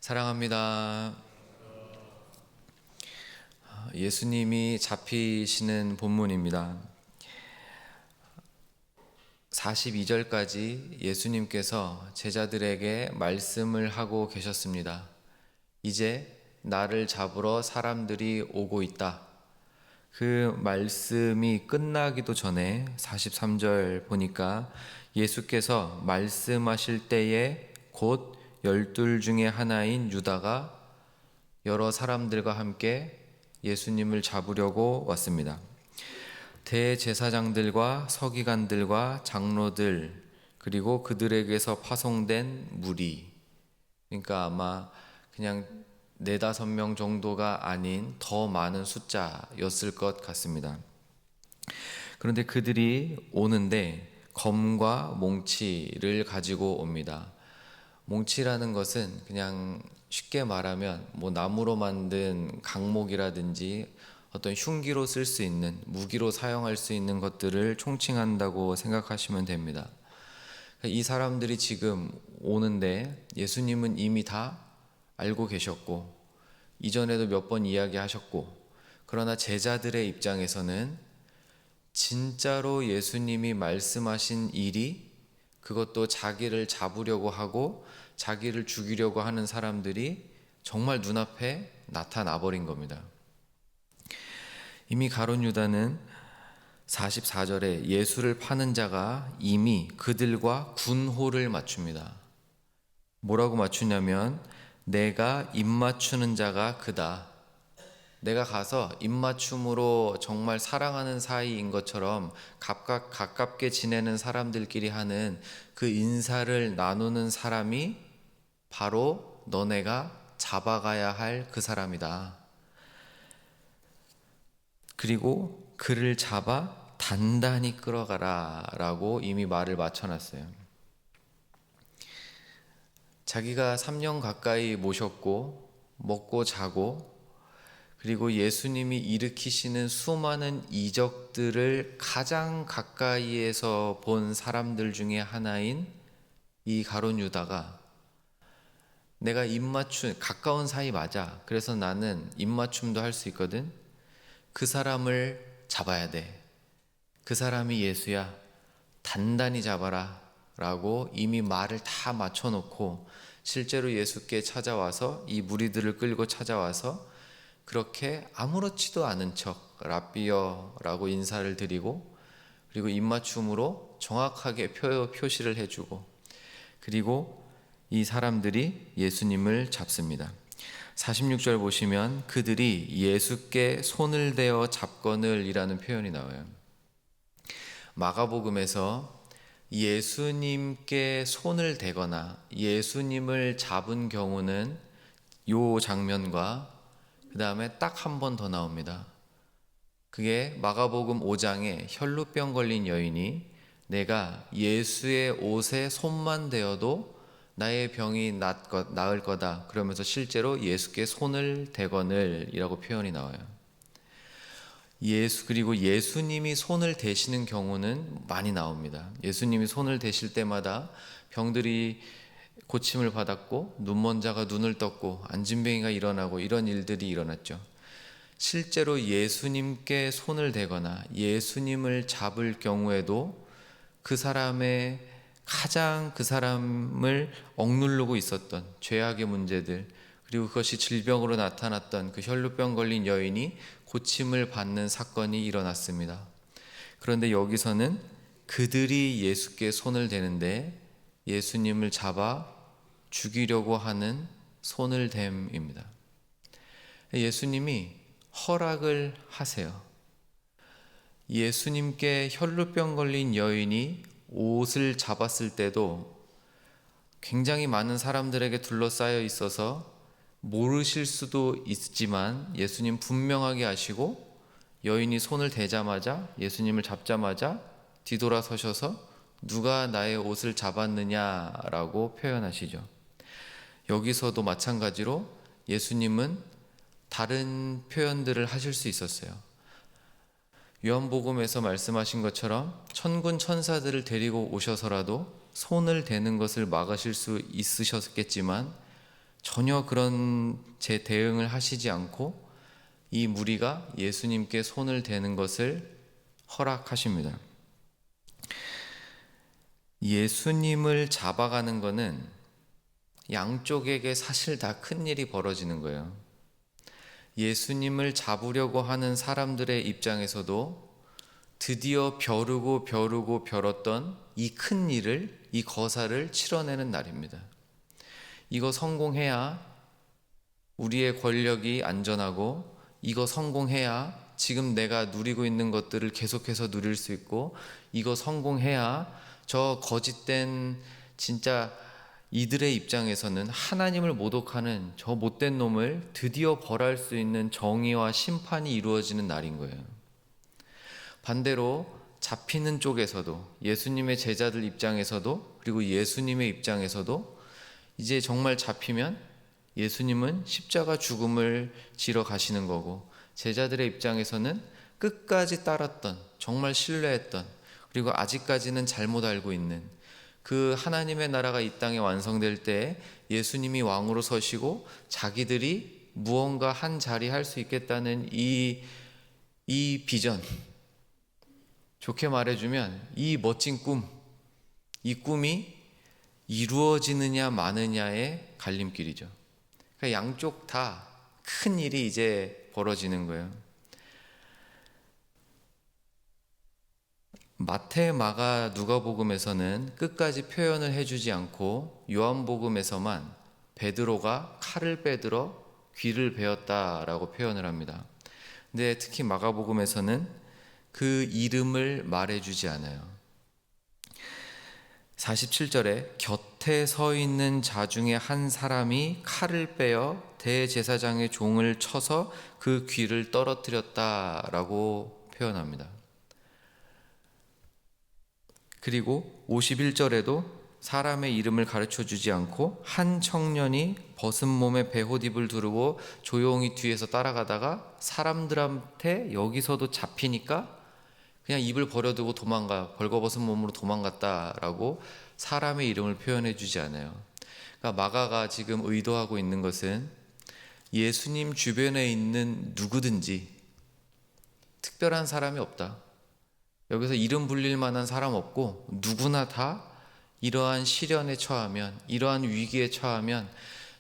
사랑합니다. 예수님이 잡히시는 본문입니다. 42절까지 예수님께서 제자들에게 말씀을 하고 계셨습니다. 이제 나를 잡으러 사람들이 오고 있다. 그 말씀이 끝나기도 전에 43절 보니까 예수께서 말씀하실 때에 곧 12 중에 하나인 유다가 여러 사람들과 함께 예수님을 잡으려고 왔습니다. 대제사장들과 서기관들과 장로들 그리고 그들에게서 파송된 무리, 그러니까 아마 그냥 4-5명 정도가 아닌 더 많은 숫자였을 것 같습니다. 그런데 그들이 오는데 검과 몽치를 가지고 옵니다. 몽치라는 것은 그냥 쉽게 말하면 나무로 만든 강목이라든지 어떤 흉기로 쓸 수 있는, 무기로 사용할 수 있는 것들을 총칭한다고 생각하시면 됩니다. 이 사람들이 지금 오는데 예수님은 이미 다 알고 계셨고 이전에도 몇 번 이야기하셨고, 그러나 제자들의 입장에서는 진짜로 예수님이 말씀하신 일이, 그것도 자기를 잡으려고 하고 자기를 죽이려고 하는 사람들이 정말 눈앞에 나타나 버린 겁니다. 이미 가룟 유다는 44절에 예수를 파는 자가 이미 그들과 군호를 맞춥니다. 뭐라고 맞추냐면, 내가 입맞추는 자가 그다. 내가 가서 입맞춤으로 정말 사랑하는 사이인 것처럼 가깝게 지내는 사람들끼리 하는 그 인사를 나누는 사람이 바로 너네가 잡아가야 할 그 사람이다. 그리고 그를 잡아 단단히 끌어가라 라고 이미 말을 맞춰놨어요. 자기가 3년 가까이 모셨고 먹고 자고, 그리고 예수님이 일으키시는 수많은 이적들을 가장 가까이에서 본 사람들 중에 하나인 이 가룟 유다가, 내가 가까운 사이 맞아. 그래서 나는 입맞춤도 할 수 있거든. 그 사람을 잡아야 돼. 그 사람이 예수야. 단단히 잡아라 라고 이미 말을 다 맞춰놓고 실제로 예수께 찾아와서, 이 무리들을 끌고 찾아와서 그렇게 아무렇지도 않은 척 랍비어라고 인사를 드리고, 그리고 입맞춤으로 정확하게 표시를 해주고, 그리고 이 사람들이 예수님을 잡습니다. 46절 보시면 그들이 예수께 손을 대어 잡거늘 이라는 표현이 나와요. 마가복음에서 예수님께 손을 대거나 예수님을 잡은 경우는 이 장면과 그 다음에 딱 한 번 더 나옵니다. 그게 마가복음 5장에 혈루병 걸린 여인이 내가 예수의 옷에 손만 대어도 나의 병이 나을 거다 그러면서 실제로 예수께 손을 대거늘 이라고 표현이 나와요. 그리고 예수님이 손을 대시는 경우는 많이 나옵니다. 예수님이 손을 대실 때마다 병들이 고침을 받았고, 눈먼 자가 눈을 떴고, 안진뱅이가 일어나고, 이런 일들이 일어났죠. 실제로 예수님께 손을 대거나 예수님을 잡을 경우에도 그 사람의 가장 그 사람을 억누르고 있었던 죄악의 문제들, 그리고 그것이 질병으로 나타났던 그 혈루병 걸린 여인이 고침을 받는 사건이 일어났습니다. 그런데 여기서는 그들이 예수께 손을 대는데 예수님을 잡아 죽이려고 하는 손을 댐입니다. 예수님이 허락을 하세요. 예수님께 혈루병 걸린 여인이 옷을 잡았을 때도 굉장히 많은 사람들에게 둘러싸여 있어서 모르실 수도 있지만 예수님 분명하게 아시고, 여인이 손을 대자마자, 예수님을 잡자마자 뒤돌아서셔서 누가 나의 옷을 잡았느냐라고 표현하시죠. 여기서도 마찬가지로 예수님은 다른 표현들을 하실 수 있었어요. 요한복음에서 말씀하신 것처럼 천군 천사들을 데리고 오셔서라도 손을 대는 것을 막으실 수 있으셨겠지만, 전혀 그런 제 대응을 하시지 않고 이 무리가 예수님께 손을 대는 것을 허락하십니다. 예수님을 잡아가는 것은 양쪽에게 사실 다 큰 일이 벌어지는 거예요. 예수님을 잡으려고 하는 사람들의 입장에서도 드디어 벼르던 이 큰 일을, 이 거사를 치러내는 날입니다. 이거 성공해야 우리의 권력이 안전하고, 이거 성공해야 지금 내가 누리고 있는 것들을 계속해서 누릴 수 있고, 이거 성공해야 저 거짓된 진짜 이들의 입장에서는 하나님을 모독하는 저 못된 놈을 드디어 벌할 수 있는 정의와 심판이 이루어지는 날인 거예요. 반대로 잡히는 쪽에서도, 예수님의 제자들 입장에서도, 그리고 예수님의 입장에서도 이제 정말 잡히면 예수님은 십자가 죽음을 지러 가시는 거고, 제자들의 입장에서는 끝까지 따랐던, 정말 신뢰했던, 그리고 아직까지는 잘못 알고 있는 그 하나님의 나라가 이 땅에 완성될 때 예수님이 왕으로 서시고 자기들이 무언가 한 자리 할 수 있겠다는 이 비전, 좋게 말해주면 이 멋진 꿈, 이 꿈이 이루어지느냐 마느냐의 갈림길이죠. 그러니까 양쪽 다 큰 일이 이제 벌어지는 거예요. 마태, 마가, 누가복음에서는 끝까지 표현을 해주지 않고 요한복음에서만 베드로가 칼을 빼들어 귀를 베었다라고 표현을 합니다. 근데 특히 마가복음에서는 그 이름을 말해주지 않아요. 47절에 곁에 서 있는 자 중에 한 사람이 칼을 빼어 대제사장의 종을 쳐서 그 귀를 떨어뜨렸다라고 표현합니다. 그리고 51절에도 사람의 이름을 가르쳐 주지 않고 한 청년이 벗은 몸에 베옷입을 두르고 조용히 뒤에서 따라가다가 사람들한테 여기서도 잡히니까 그냥 입을 버려두고 벌거벗은 몸으로 도망갔다라고 사람의 이름을 표현해 주지 않아요. 그러니까 마가가 지금 의도하고 있는 것은 예수님 주변에 있는 누구든지 특별한 사람이 없다. 여기서 이름 불릴 만한 사람 없고 누구나 다 이러한 시련에 처하면, 이러한 위기에 처하면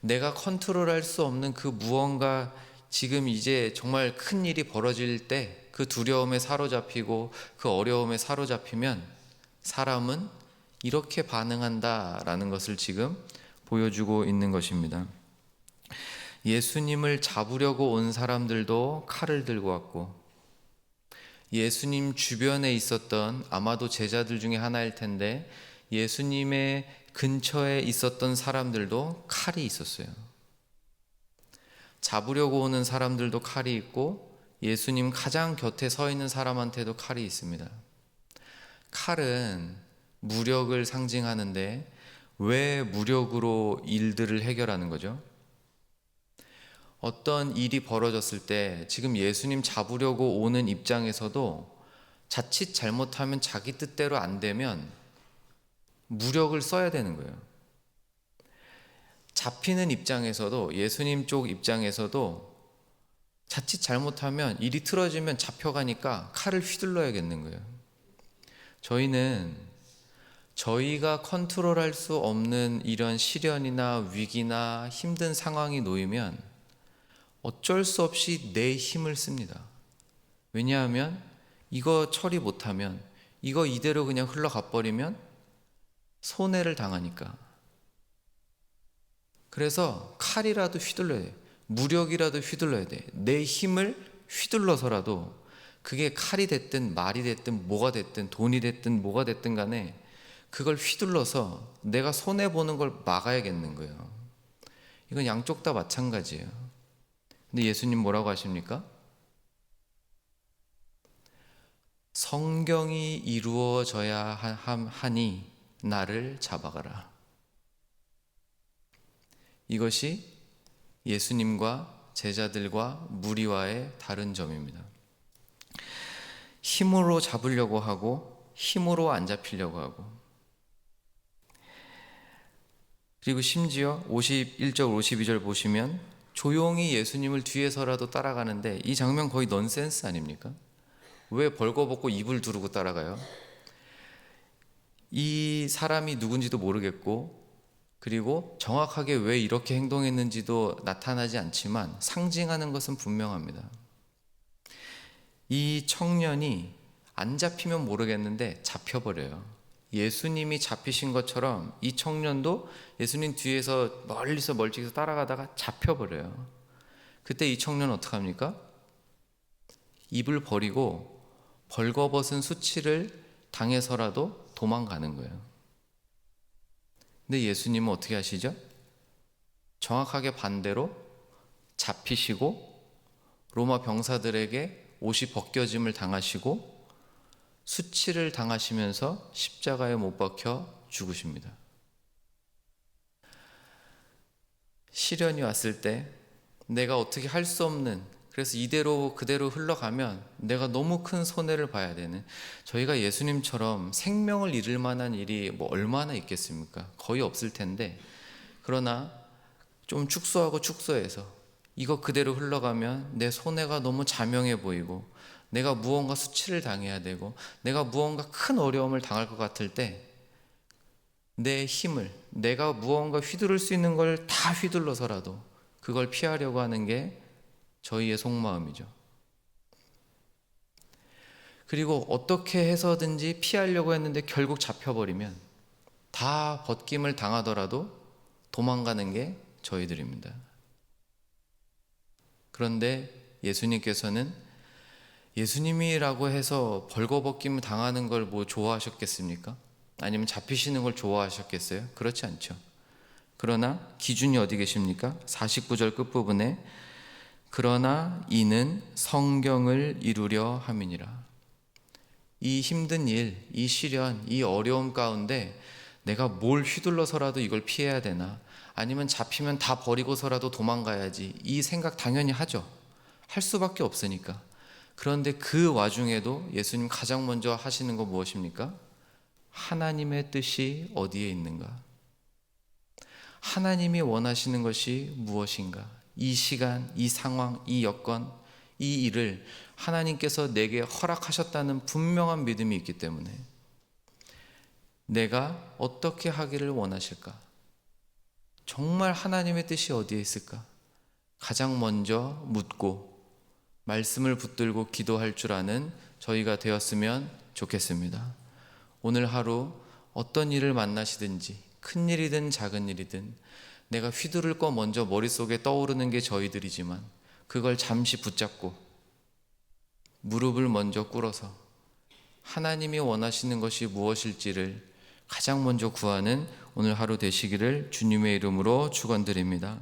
내가 컨트롤할 수 없는 그 무언가 지금 이제 정말 큰 일이 벌어질 때 그 두려움에 사로잡히고 그 어려움에 사로잡히면 사람은 이렇게 반응한다라는 것을 지금 보여주고 있는 것입니다. 예수님을 잡으려고 온 사람들도 칼을 들고 왔고, 예수님 주변에 있었던 아마도 제자들 중에 하나일 텐데 예수님의 근처에 있었던 사람들도 칼이 있었어요. 잡으려고 오는 사람들도 칼이 있고 예수님 가장 곁에 서 있는 사람한테도 칼이 있습니다. 칼은 무력을 상징하는데 왜 무력으로 일들을 해결하는 거죠? 어떤 일이 벌어졌을 때 지금 예수님 잡으려고 오는 입장에서도 자칫 잘못하면 자기 뜻대로 안 되면 무력을 써야 되는 거예요. 잡히는 입장에서도, 예수님 쪽 입장에서도 자칫 잘못하면 일이 틀어지면 잡혀가니까 칼을 휘둘러야겠는 거예요. 저희는 저희가 컨트롤할 수 없는 이런 시련이나 위기나 힘든 상황이 놓이면 어쩔 수 없이 내 힘을 씁니다. 왜냐하면 이거 처리 못하면, 이거 이대로 그냥 흘러가 버리면 손해를 당하니까. 그래서 칼이라도 휘둘러야 돼. 무력이라도 휘둘러야 돼. 내 힘을 휘둘러서라도 그게 칼이 됐든 말이 됐든 뭐가 됐든 돈이 됐든 뭐가 됐든 간에 그걸 휘둘러서 내가 손해보는 걸 막아야겠는 거예요. 이건 양쪽 다 마찬가지예요. 근데 예수님 뭐라고 하십니까? 성경이 이루어져야 하니 나를 잡아가라. 이것이 예수님과 제자들과 무리와의 다른 점입니다. 힘으로 잡으려고 하고 힘으로 안 잡히려고 하고, 그리고 심지어 51절 52절 보시면 조용히 예수님을 뒤에서라도 따라가는데, 이 장면 거의 넌센스 아닙니까? 왜 벌거벗고 이불 두르고 따라가요? 이 사람이 누군지도 모르겠고, 그리고 정확하게 왜 이렇게 행동했는지도 나타나지 않지만 상징하는 것은 분명합니다. 이 청년이 안 잡히면 모르겠는데 잡혀버려요. 예수님이 잡히신 것처럼 이 청년도 예수님 뒤에서 멀리서 멀찍이서 따라가다가 잡혀버려요. 그때 이 청년은 어떡합니까? 입을 버리고 벌거벗은 수치를 당해서라도 도망가는 거예요. 근데 예수님은 어떻게 하시죠? 정확하게 반대로 잡히시고 로마 병사들에게 옷이 벗겨짐을 당하시고 수치를 당하시면서 십자가에 못 박혀 죽으십니다. 시련이 왔을 때 내가 어떻게 할 수 없는, 그래서 이대로 그대로 흘러가면 내가 너무 큰 손해를 봐야 되는, 저희가 예수님처럼 생명을 잃을 만한 일이 뭐 얼마나 있겠습니까? 거의 없을 텐데, 그러나 좀 축소하고 축소해서 이거 그대로 흘러가면 내 손해가 너무 자명해 보이고 내가 무언가 수치를 당해야 되고 내가 무언가 큰 어려움을 당할 것 같을 때 내 힘을, 내가 무언가 휘두를 수 있는 걸 다 휘둘러서라도 그걸 피하려고 하는 게 저희의 속마음이죠. 그리고 어떻게 해서든지 피하려고 했는데 결국 잡혀버리면 다 벗김을 당하더라도 도망가는 게 저희들입니다. 그런데 예수님께서는 예수님이라고 해서 벌거벗김을 당하는 걸 뭐 좋아하셨겠습니까? 아니면 잡히시는 걸 좋아하셨겠어요? 그렇지 않죠. 그러나 기준이 어디 계십니까? 49절 끝부분에 그러나 이는 성경을 이루려 함이니라. 이 힘든 일, 이 시련, 이 어려움 가운데 내가 뭘 휘둘러서라도 이걸 피해야 되나, 아니면 잡히면 다 버리고서라도 도망가야지, 이 생각 당연히 하죠. 할 수밖에 없으니까. 그런데 그 와중에도 예수님 가장 먼저 하시는 건 무엇입니까? 하나님의 뜻이 어디에 있는가? 하나님이 원하시는 것이 무엇인가? 이 시간, 이 상황, 이 여건, 이 일을 하나님께서 내게 허락하셨다는 분명한 믿음이 있기 때문에 내가 어떻게 하기를 원하실까? 정말 하나님의 뜻이 어디에 있을까? 가장 먼저 묻고 말씀을 붙들고 기도할 줄 아는 저희가 되었으면 좋겠습니다. 오늘 하루 어떤 일을 만나시든지 큰 일이든 작은 일이든 내가 휘두를 거 먼저 머릿속에 떠오르는 게 저희들이지만 그걸 잠시 붙잡고 무릎을 먼저 꿇어서 하나님이 원하시는 것이 무엇일지를 가장 먼저 구하는 오늘 하루 되시기를 주님의 이름으로 축원드립니다.